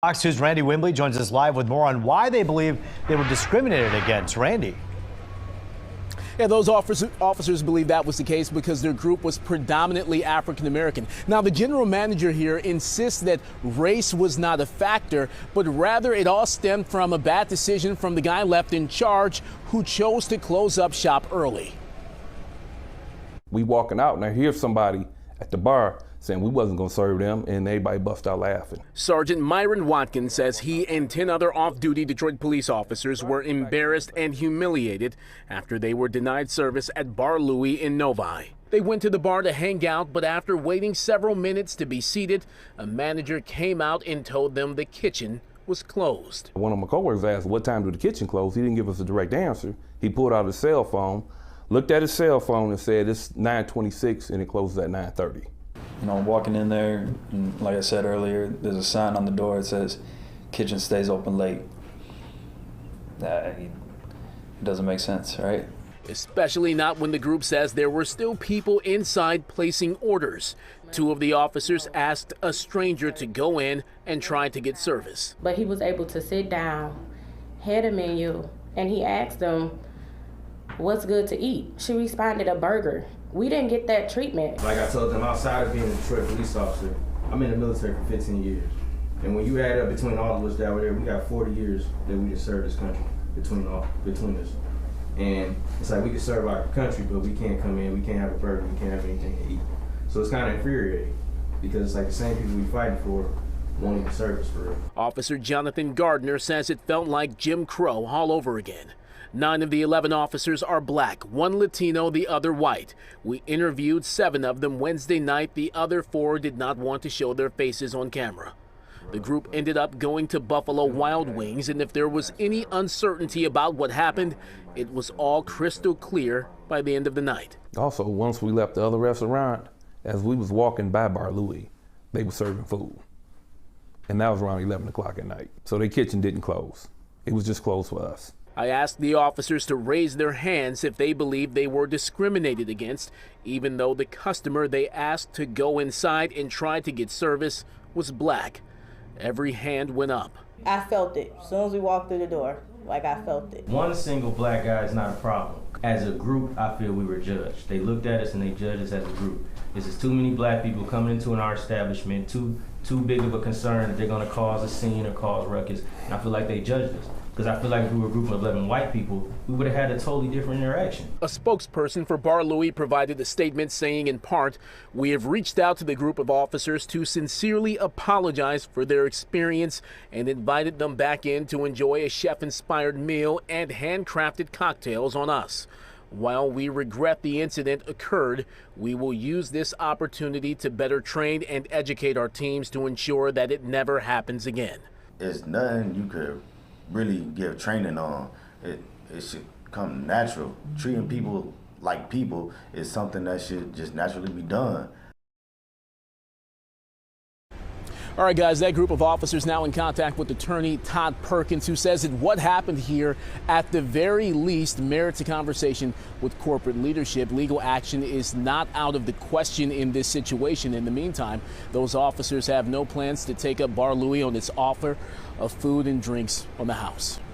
Fox 2's Randy Wimbley joins us live with more on why they believe they were discriminated against. Randy. Yeah, those officers believe that was the case because their group was predominantly African American. Now, the general manager here insists that race was not a factor, but rather it all stemmed from a bad decision from the guy left in charge who chose to close up shop early. We walking out and I hear somebody at the bar saying we wasn't going to serve them, and everybody bust out laughing. Sergeant Myron Watkins says he and 10 other off-duty Detroit police officers were embarrassed and humiliated after they were denied service at Bar Louie in Novi. They went to the bar to hang out, but after waiting several minutes to be seated, a manager came out and told them the kitchen was closed. One of my coworkers asked, what time did the kitchen close? He didn't give us a direct answer. He pulled out his cell phone, looked at his cell phone and said it's 9:26 and it closes at 9:30. You know, walking in there, and like I said earlier, there's a sign on the door that says, kitchen stays open late. It doesn't make sense, right? Especially not when the group says there were still people inside placing orders. Two of the officers asked a stranger to go in and try to get service. But he was able to sit down, had a menu, and he asked them, what's good to eat? She responded, a burger. We didn't get that treatment. Like I told them, outside of being a Detroit police officer, I'm in the military for 15 years. And when you add up between all of us that were there, we got 40 years that we just served this country between us. And it's like we can serve our country, but we can't come in, we can't have a burger, we can't have anything to eat. So it's kind of infuriating because it's like the same people we fighting for won't even serve us for real. Officer Jonathan Gardner says it felt like Jim Crow all over again. 9 of the 11 officers are black, 1 Latino, the other white. We interviewed 7 of them Wednesday night. The other 4 did not want to show their faces on camera. The group ended up going to Buffalo Wild Wings, and if there was any uncertainty about what happened, it was all crystal clear by the end of the night. Also, once we left the other restaurant, as we was walking by Bar Louie, they were serving food. And that was around 11 o'clock at night. So their kitchen didn't close. It was just closed for us. I asked the officers to raise their hands if they believed they were discriminated against, even though the customer they asked to go inside and try to get service was black. Every hand went up. I felt it. As soon as we walked through the door, like I felt it. One single black guy is not a problem. As a group, I feel we were judged. They looked at us and they judged us as a group. This is too many black people coming into our establishment, too big of a concern that they're gonna cause a scene or cause ruckus. And I feel like they judged us. Because I feel like if we were a group of 11 white people, we would have had a totally different interaction. A spokesperson for Bar Louie provided a statement saying, in part, we have reached out to the group of officers to sincerely apologize for their experience and invited them back in to enjoy a chef-inspired meal and handcrafted cocktails on us. While we regret the incident occurred, we will use this opportunity to better train and educate our teams to ensure that it never happens again. It's nothing you could really give training on. It should come natural. Treating people like people is something that should just naturally be done. All right, guys, that group of officers now in contact with attorney Todd Perkins, who says that what happened here at the very least merits a conversation with corporate leadership. Legal action is not out of the question in this situation. In the meantime, those officers have no plans to take up Bar Louie on its offer of food and drinks on the house.